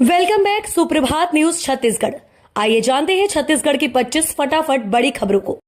Welcome back सुप्रभात news Chhattisgarh. आइए जानते हैं छत्तीसगढ़ की 25 फटाफट बड़ी खबरों को।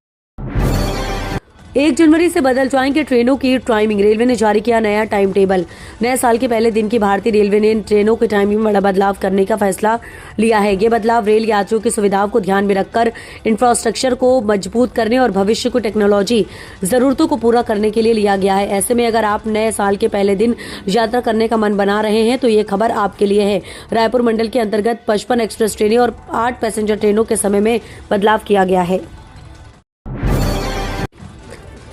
1 जनवरी से बदल जाएंगे ट्रेनों की टाइमिंग। रेलवे ने जारी किया नया टाइम टेबल। नए साल के पहले दिन की भारतीय रेलवे ने ट्रेनों की टाइमिंग में बड़ा बदलाव करने का फैसला लिया है। ये बदलाव रेल यात्रियों की सुविधाओं को ध्यान में रखकर इंफ्रास्ट्रक्चर को मजबूत करने और भविष्य को टेक्नोलॉजी जरूरतों को पूरा करने के लिए लिया गया है। ऐसे में अगर आप नए साल के पहले दिन यात्रा करने का मन बना रहे हैं तो ये खबर आपके लिए है। रायपुर मंडल के अंतर्गत 55 एक्सप्रेस ट्रेनें और 8 पैसेंजर ट्रेनों के समय में बदलाव किया गया है।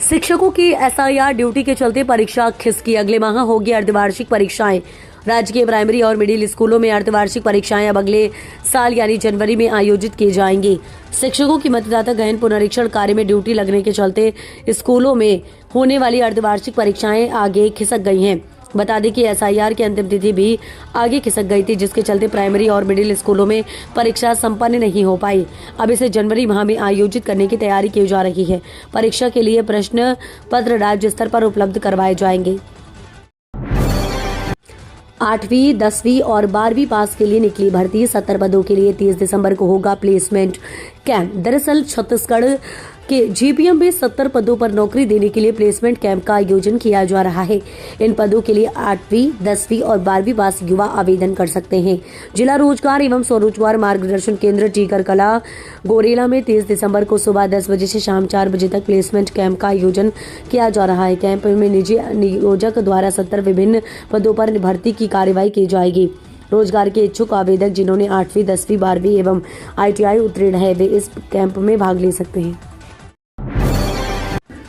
शिक्षकों की एसआईआर ड्यूटी के चलते परीक्षा खिसकी। अगले माह होगी अर्धवार्षिक परीक्षाएं। राज्य के प्राइमरी और मिडिल स्कूलों में अर्धवार्षिक परीक्षाएं अब अगले साल यानी जनवरी में आयोजित की जाएंगी। शिक्षकों की मतदाता गहन पुनरीक्षण कार्य में ड्यूटी लगने के चलते स्कूलों में होने वाली अर्धवार्षिक परीक्षाएं आगे खिसक गई हैं। बता दें कि एसआईआर की अंतिम तिथि भी आगे खिसक गई थी, जिसके चलते प्राइमरी और मिडिल स्कूलों में परीक्षा संपन्न नहीं हो पाई। अब इसे जनवरी माह में आयोजित करने की तैयारी की जा रही है। परीक्षा के लिए प्रश्न पत्र राज्य स्तर पर उपलब्ध करवाए जाएंगे। 8वीं, 10वीं और 12वीं पास के लिए निकली भर्ती। 70 पदों के लिए 30 दिसंबर को होगा प्लेसमेंट कैंप। दरअसल छत्तीसगढ़ के जीपीएम में 70 पदों पर नौकरी देने के लिए प्लेसमेंट कैंप का आयोजन किया जा रहा है। इन पदों के लिए 8वीं, 10वीं और 12वीं पास युवा आवेदन कर सकते हैं। जिला रोजगार एवं स्वरोजगार मार्गदर्शन केंद्र टीकर कला गोरेला में 30 दिसंबर को सुबह 10 बजे से शाम 4 बजे तक प्लेसमेंट कैंप का आयोजन किया जा रहा है। कैंप में निजी नियोजक द्वारा 70 विभिन्न पदों पर भर्ती की कार्यवाही की जाएगी। रोजगार के इच्छुक आवेदक जिन्होंने 8वीं, 10वीं, 12वीं एवं ITI उत्तीर्ण है, वे इस कैंप में भाग ले सकते हैं।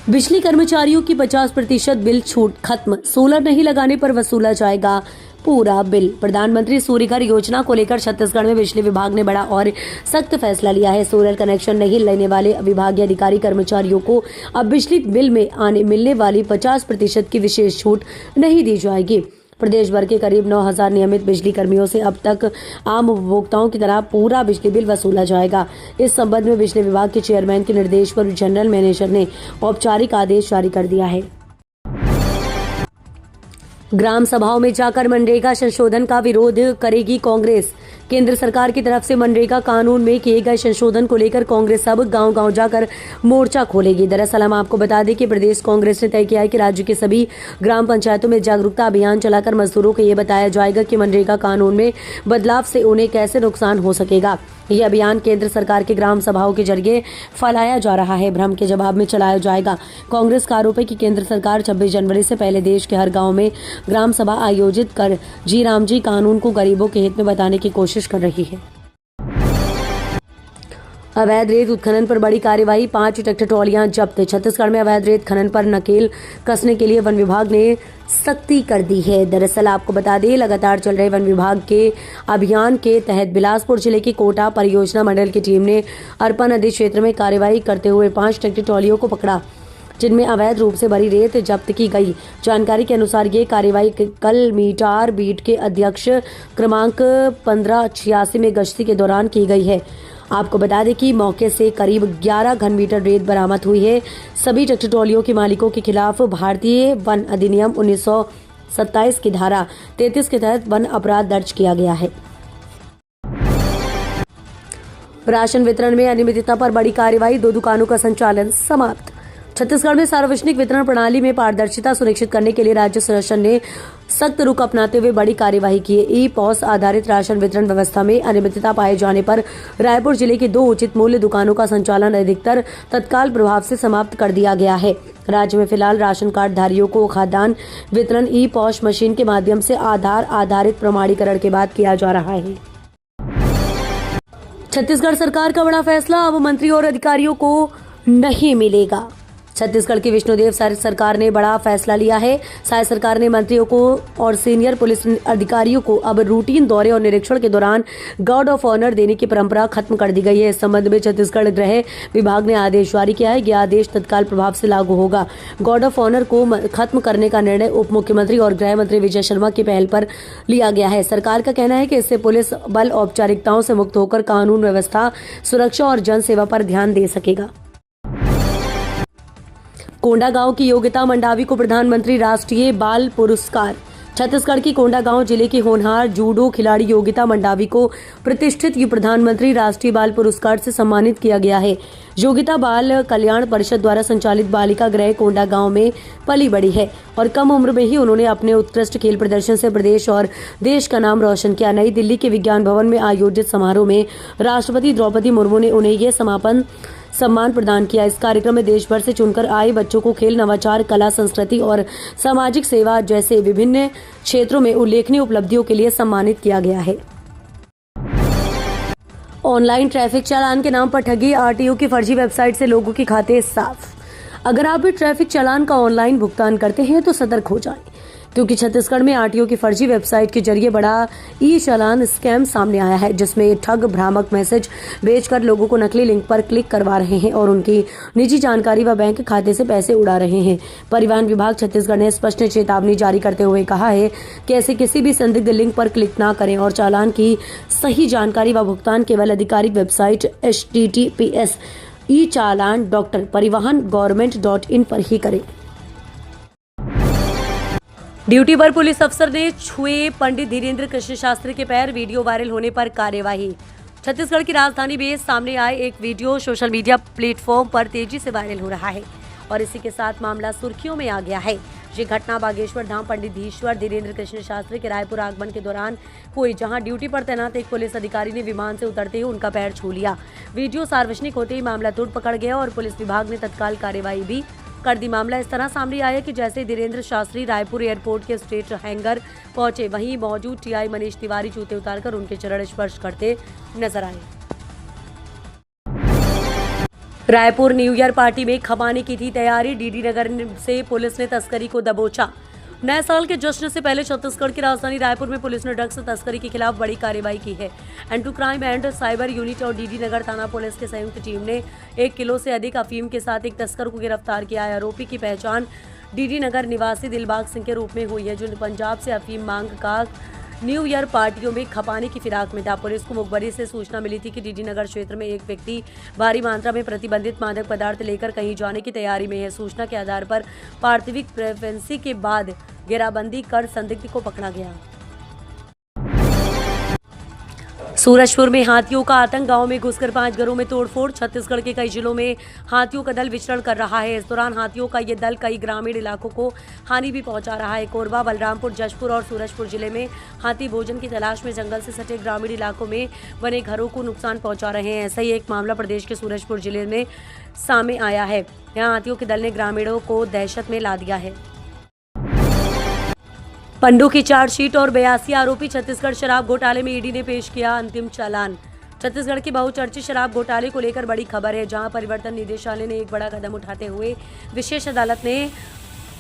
बिजली कर्मचारियों की 50% बिल छूट खत्म। सोलर नहीं लगाने पर वसूला जाएगा पूरा बिल। प्रधानमंत्री सूर्यघर योजना को लेकर छत्तीसगढ़ में बिजली विभाग ने बड़ा और सख्त फैसला लिया है। सोलर कनेक्शन नहीं लेने वाले विभागीय अधिकारी कर्मचारियों को अब बिजली बिल में मिलने वाली 50% की विशेष छूट नहीं दी जाएगी। प्रदेश भर के करीब 9,000 नियमित बिजली कर्मियों से अब तक आम उपभोक्ताओं की तरह पूरा बिजली बिल वसूला जाएगा। इस संबंध में बिजली विभाग के चेयरमैन के निर्देश पर जनरल मैनेजर ने औपचारिक आदेश जारी कर दिया है। ग्राम सभाओं में जाकर मनरेगा संशोधन का विरोध करेगी कांग्रेस। केंद्र सरकार की तरफ से मनरेगा कानून में किए गए संशोधन को लेकर कांग्रेस अब गांव-गांव जाकर मोर्चा खोलेगी। दरअसल हम आपको बता दें कि प्रदेश कांग्रेस ने तय किया है कि राज्य के सभी ग्राम पंचायतों में जागरूकता अभियान चलाकर मजदूरों को ये बताया जाएगा कि मनरेगा कानून में बदलाव से उन्हें कैसे नुकसान हो सकेगा। यह अभियान केंद्र सरकार की ग्राम सभाओं के जरिए फैलाया जा रहा है। भ्रम के जवाब में चलाया जाएगा। कांग्रेस का आरोप है कि केंद्र सरकार 26 जनवरी से पहले देश के हर गांव में ग्राम सभा आयोजित कर जी राम जी कानून को गरीबों के हित में बताने की कोशिश कर रही है। अवैध रेत उत्खनन पर बड़ी कार्यवाही। 5 ट्रैक्टर ट्रॉलियां जब्त। छत्तीसगढ़ में अवैध रेत खनन पर नकेल कसने के लिए वन विभाग ने सख्ती कर दी है। दरअसल आपको बता दें, लगातार चल रहे वन विभाग के अभियान के तहत बिलासपुर जिले की कोटा परियोजना मंडल की टीम ने अरपा नदी क्षेत्र में कार्यवाही करते हुए 5 ट्रैक्टर ट्रॉलियों को पकड़ा, जिनमें अवैध रूप से भरी रेत जब्त की गई। जानकारी के अनुसार ये कार्यवाही कल मीटार बीट के अध्यक्ष क्रमांक 1586 में गश्ती के दौरान की गई है। आपको बता दें कि मौके से करीब 11 घन मीटर रेत बरामद हुई है। सभी ट्रैक्टर ट्रॉलियों के मालिकों के खिलाफ भारतीय वन अधिनियम 1927 की धारा 33 के तहत वन अपराध दर्ज किया गया है। राशन वितरण में अनियमितता पर बड़ी कार्रवाई। 2 दुकानों का संचालन समाप्त। छत्तीसगढ़ में सार्वजनिक वितरण प्रणाली में पारदर्शिता सुनिश्चित करने के लिए राज्य शासन ने सख्त रुख अपनाते हुए बड़ी कार्यवाही की है। ई-पॉस आधारित राशन वितरण व्यवस्था में अनियमितता पाए जाने पर रायपुर जिले की 2 उचित मूल्य दुकानों का संचालन अधिकतर तत्काल प्रभाव से समाप्त कर दिया गया है। राज्य में फिलहाल राशन कार्ड धारियों को खाद्यान्न वितरण ई-पॉस मशीन के माध्यम से आधार आधारित प्रमाणीकरण के बाद किया जा रहा है। छत्तीसगढ़ सरकार का बड़ा फैसला। अब मंत्री और अधिकारियों को नहीं मिलेगा। छत्तीसगढ़ की विष्णुदेव सरकार ने बड़ा फैसला लिया है। राज्य सरकार ने मंत्रियों को और सीनियर पुलिस अधिकारियों को अब रूटीन दौरे और निरीक्षण के दौरान गार्ड ऑफ ऑनर देने की परंपरा खत्म कर दी गई है। इस संबंध में छत्तीसगढ़ गृह विभाग ने आदेश जारी किया है। यह आदेश तत्काल प्रभाव से लागू होगा। गार्ड ऑफ ऑनर को खत्म करने का निर्णय उप मुख्यमंत्री और गृह मंत्री विजय शर्मा की पहल पर लिया गया है। सरकार का कहना है कि इससे पुलिस बल औपचारिकताओं से मुक्त होकर कानून व्यवस्था, सुरक्षा और जन सेवा पर ध्यान दे सकेगा। कोंडागांव की योगिता मंडावी को प्रधानमंत्री राष्ट्रीय बाल पुरस्कार। छत्तीसगढ़ की कोंडागांव जिले की होनहार जूडो खिलाड़ी योगिता मंडावी को प्रतिष्ठित प्रधानमंत्री राष्ट्रीय बाल पुरस्कार से सम्मानित किया गया है। योगिता बाल कल्याण परिषद द्वारा संचालित बालिका गृह कोंडागांव में पली बड़ी है और कम उम्र में ही उन्होंने अपने उत्कृष्ट खेल प्रदर्शन से प्रदेश और देश का नाम रोशन किया। नई दिल्ली के विज्ञान भवन में आयोजित समारोह में राष्ट्रपति द्रौपदी मुर्मू ने उन्हें यह सम्मान प्रदान किया। इस कार्यक्रम में देश भर से चुनकर आए बच्चों को खेल, नवाचार, कला, संस्कृति और सामाजिक सेवा जैसे विभिन्न क्षेत्रों में उल्लेखनीय उपलब्धियों के लिए सम्मानित किया गया है। ऑनलाइन ट्रैफिक चालान के नाम पर ठगी, आरटीओ की फर्जी वेबसाइट से लोगों के खाते साफ। अगर आप भी ट्रैफिक चालान का ऑनलाइन भुगतान करते हैं तो सतर्क हो जाएं, क्योंकि छत्तीसगढ़ में आरटीओ की फर्जी वेबसाइट के जरिए बड़ा ई चालान स्कैम सामने आया है, जिसमें ठग भ्रामक मैसेज भेजकर लोगों को नकली लिंक पर क्लिक करवा रहे हैं और उनकी निजी जानकारी व बैंक खाते से पैसे उड़ा रहे हैं। परिवहन विभाग छत्तीसगढ़ ने स्पष्ट चेतावनी जारी करते हुए कहा है कि ऐसे किसी भी संदिग्ध लिंक पर क्लिक न करें और चालान की सही जानकारी व भुगतान केवल आधिकारिक वेबसाइट https://e-चालान.परिवहन-government.in पर ही करें। ड्यूटी पर पुलिस अफसर ने छुए पंडित धीरेन्द्र कृष्ण शास्त्री के पैर, वीडियो वायरल होने पर कार्यवाही। छत्तीसगढ़ की राजधानी में सामने आए एक वीडियो सोशल मीडिया प्लेटफॉर्म पर तेजी से वायरल हो रहा है और इसी के साथ मामला सुर्खियों में आ गया है। ये घटना बागेश्वर धाम पंडित धीरेन्द्र कृष्ण शास्त्री के रायपुर आगमन के दौरान हुई, जहां ड्यूटी पर तैनात एक पुलिस अधिकारी ने विमान से उतरते ही उनका पैर छू लिया। वीडियो सार्वजनिक होते ही मामला तुड़ पकड़ गया और पुलिस विभाग ने तत्काल कार्यवाही भी कर दी। मामला इस तरह सामने आया कि जैसे धीरेन्द्र शास्त्री रायपुर एयरपोर्ट के स्टेट हैंगर पहुंचे, वहीं मौजूद टीआई मनीष तिवारी जूते उतारकर उनके चरण स्पर्श करते नजर आए। रायपुर न्यू ईयर पार्टी में खपाने की थी तैयारी, डीडी नगर से पुलिस ने तस्करी को दबोचा। नए साल के जश्न से पहले छत्तीसगढ़ की राजधानी रायपुर में पुलिस ने ड्रग्स तस्करी के खिलाफ बड़ी कार्रवाई की है। Anti crime and cyber unit और डीडी नगर थाना पुलिस की संयुक्त टीम ने 1 किलो से अधिक अफीम के साथ एक तस्कर को गिरफ्तार किया है। आरोपी की पहचान डीडी नगर निवासी दिलबाग सिंह के रूप में हुई है, जो पंजाब से अफीम मांग का न्यू ईयर पार्टियों में खपाने की फिराक में था। पुलिस को मुखबरी से सूचना मिली थी कि डीडी नगर क्षेत्र में एक व्यक्ति भारी मात्रा में प्रतिबंधित मादक पदार्थ लेकर कहीं जाने की तैयारी में है। सूचना के आधार पर प्राथमिक प्रेफरेंसी के बाद घेराबंदी कर संदिग्ध को पकड़ा गया। सूरजपुर में हाथियों का आतंक, गांव में घुसकर 5 घरों में तोड़फोड़। छत्तीसगढ़ के कई जिलों में हाथियों का दल विचरण कर रहा है। इस दौरान हाथियों का ये दल कई ग्रामीण इलाकों को हानि भी पहुंचा रहा है। कोरबा, बलरामपुर, जशपुर और सूरजपुर जिले में हाथी भोजन की तलाश में जंगल से सटे ग्रामीण इलाकों में बने घरों को नुकसान पहुंचा रहे हैं। ऐसा ही एक मामला प्रदेश के सूरजपुर जिले में सामने आया है। यहाँ हाथियों के दल ने ग्रामीणों को दहशत में ला दिया है। पंडू की चार्जशीट और 82 आरोपी। छत्तीसगढ़ शराब घोटाले में ईडी ने पेश किया अंतिम चालान। छत्तीसगढ़ के बहुचर्चित शराब घोटाले को लेकर बड़ी खबर है, जहां परिवर्तन निदेशालय ने एक बड़ा कदम उठाते हुए विशेष अदालत ने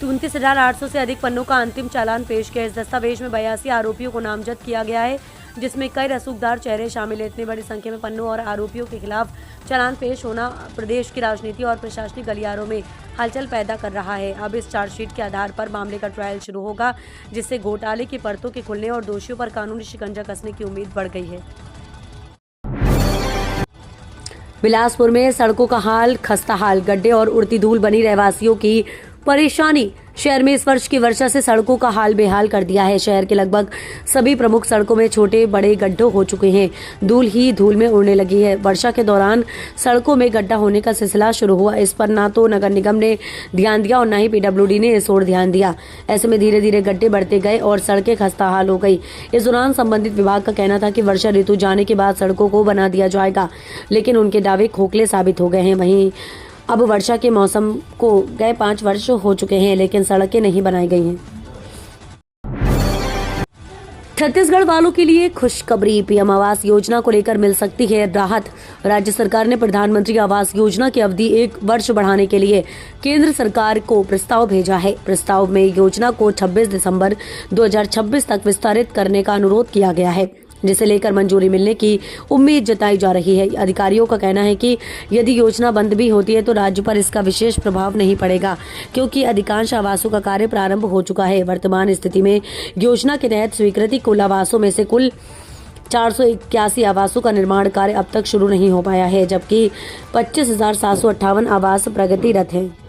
29,800 से अधिक पन्नों का अंतिम चालान पेश किया। इस दस्तावेज में 82 आरोपियों को नामजद किया गया है, जिसमें कई रसूखदार चेहरे शामिल हैं। इतनी बड़ी संख्या में पन्नों और आरोपियों के खिलाफ चालान पेश होना प्रदेश की राजनीति और प्रशासनिक गलियारों में हलचल पैदा कर रहा है। अब इस चार्जशीट के आधार पर मामले का ट्रायल शुरू होगा, जिससे घोटाले की परतों के खुलने और दोषियों पर कानूनी शिकंजा कसने की उम्मीद बढ़ गई है। बिलासपुर में सड़कों का हाल खस्ताहाल, गड्ढे और उड़ती धूल बनी रहवासियों की परेशानी। शहर में इस वर्ष की वर्षा से सड़कों का हाल बेहाल कर दिया है। शहर के लगभग सभी प्रमुख सड़कों में छोटे बड़े गड्ढे हो चुके हैं। धूल ही धूल में उड़ने लगी है। वर्षा के दौरान सड़कों में गड्ढा होने का सिलसिला शुरू हुआ। इस पर ना तो नगर निगम ने ध्यान दिया और न ही पीडब्ल्यूडी ने इस ओर ध्यान दिया। ऐसे में धीरे धीरे गड्ढे बढ़ते गए और सड़कें खस्ताहाल हो गई। इस दौरान संबंधित विभाग का कहना था कि वर्षा ऋतु जाने के बाद सड़कों को बना दिया जाएगा, लेकिन उनके दावे खोखले साबित हो गए हैं। वहीं अब वर्षा के मौसम को गए 5 वर्ष हो चुके हैं, लेकिन सड़कें नहीं बनाई गई हैं। छत्तीसगढ़ वालों के लिए खुशखबरी, पीएम आवास योजना को लेकर मिल सकती है राहत। राज्य सरकार ने प्रधानमंत्री आवास योजना की अवधि 1 वर्ष बढ़ाने के लिए केंद्र सरकार को प्रस्ताव भेजा है। प्रस्ताव में योजना को 26 दिसंबर 2026 तक विस्तारित करने का अनुरोध किया गया है, जिसे लेकर मंजूरी मिलने की उम्मीद जताई जा रही है। अधिकारियों का कहना है कि यदि योजना बंद भी होती है तो राज्य पर इसका विशेष प्रभाव नहीं पड़ेगा, क्योंकि अधिकांश आवासों का कार्य प्रारंभ हो चुका है। वर्तमान स्थिति में योजना के तहत स्वीकृति कुल आवासों में से कुल 481 आवासों का निर्माण कार्य अब तक शुरू नहीं हो पाया है, जबकि 25,758 आवास प्रगतिरत हैं।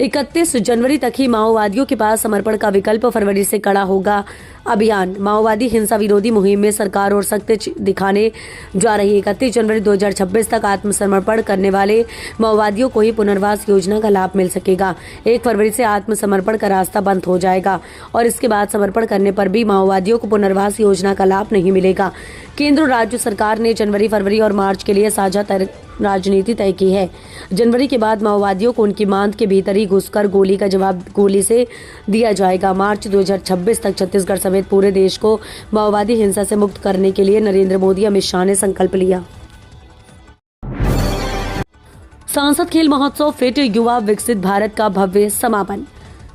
31 जनवरी तक ही माओवादियों के पास समर्पण का विकल्प, फरवरी से कड़ा होगा अभियान। माओवादी हिंसा विरोधी मुहिम में सरकार और सख्ती दिखाने जा रही है। 31 जनवरी 2026 तक आत्मसमर्पण करने वाले माओवादियों को ही पुनर्वास योजना का लाभ मिल सकेगा। 1 फरवरी से आत्मसमर्पण का रास्ता बंद हो जाएगा और इसके बाद समर्पण करने पर भी माओवादियों को पुनर्वास योजना का लाभ नहीं मिलेगा। केंद्र और राज्य सरकार ने जनवरी, फरवरी और मार्च के लिए साझा राजनीति तय की है। जनवरी के बाद माओवादियों को उनकी मांद के भीतर ही घुसकर गोली का जवाब गोली से दिया जाएगा। मार्च 2026 तक छत्तीसगढ़ समेत पूरे देश को माओवादी हिंसा से मुक्त करने के लिए नरेंद्र मोदी, अमित शाह ने संकल्प लिया। सांसद खेल महोत्सव फिट युवा विकसित भारत का भव्य समापन।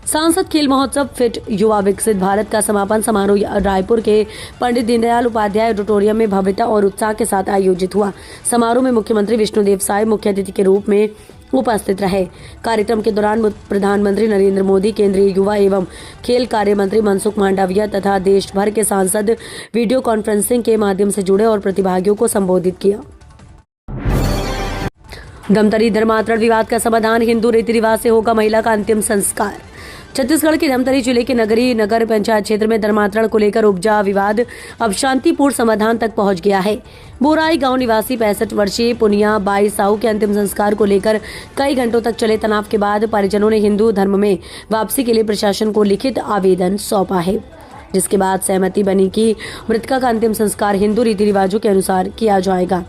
सांसद खेल महोत्सव फिट युवा विकसित भारत का समापन समारोह रायपुर के पंडित दीनदयाल उपाध्याय ऑडिटोरियम में भव्यता और उत्साह के साथ आयोजित हुआ। समारोह में मुख्यमंत्री विष्णुदेव साय मुख्य अतिथि के रूप में उपस्थित रहे। कार्यक्रम के दौरान प्रधानमंत्री नरेंद्र मोदी, केंद्रीय युवा एवं खेल कार्य मंत्री मनसुख मांडविया तथा देश भर के सांसद वीडियो कॉन्फ्रेंसिंग के माध्यम से जुड़े और प्रतिभागियों को संबोधित किया। धमतरी धर्मांतरण विवाद का समाधान, हिंदू रीति रिवाज से होगा महिला का अंतिम संस्कार। छत्तीसगढ़ के धमतरी जिले के नगर पंचायत क्षेत्र में धर्मांतरण को लेकर उपजा विवाद अब शांतिपूर्ण समाधान तक पहुंच गया है। बोराई गांव निवासी 65 वर्षीय पुनिया बाई साहू के अंतिम संस्कार को लेकर कई घंटों तक चले तनाव के बाद परिजनों ने हिंदू धर्म में वापसी के लिए प्रशासन को लिखित आवेदन सौंपा है, जिसके बाद सहमति बनी कि मृतका का अंतिम संस्कार हिंदू रीति रिवाजों के अनुसार किया जाएगा।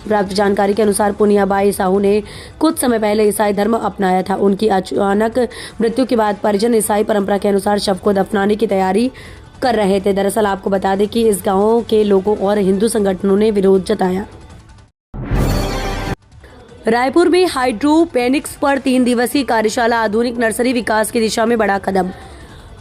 प्राप्त जानकारी के अनुसार पुनियाबाई साहू ने कुछ समय पहले ईसाई धर्म अपनाया था। उनकी अचानक मृत्यु के बाद परिजन ईसाई परंपरा के अनुसार शव को दफनाने की तैयारी कर रहे थे। दरअसल आपको बता दें कि इस गांव के लोगों और हिंदू संगठनों ने विरोध जताया। रायपुर में हाइड्रोपोनिक्स पर 3 दिवसीय कार्यशाला, आधुनिक नर्सरी विकास की दिशा में बड़ा कदम।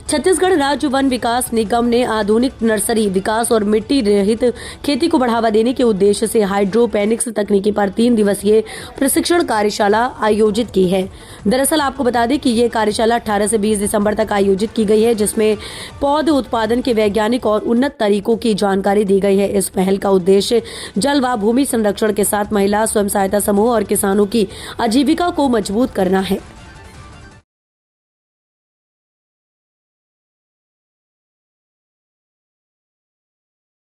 छत्तीसगढ़ राज्य वन विकास निगम ने आधुनिक नर्सरी विकास और मिट्टी रहित खेती को बढ़ावा देने के उद्देश्य से हाइड्रोपोनिक्स तकनीकी पर 3 दिवसीय प्रशिक्षण कार्यशाला आयोजित की है। दरअसल आपको बता दें कि ये कार्यशाला 18 से 20 दिसंबर तक आयोजित की गई है, जिसमें पौध उत्पादन के वैज्ञानिक और उन्नत तरीकों की जानकारी दी गई है। इस पहल का उद्देश्य जल व भूमि संरक्षण के साथ महिला स्वयं सहायता समूह और किसानों की आजीविका को मजबूत करना है।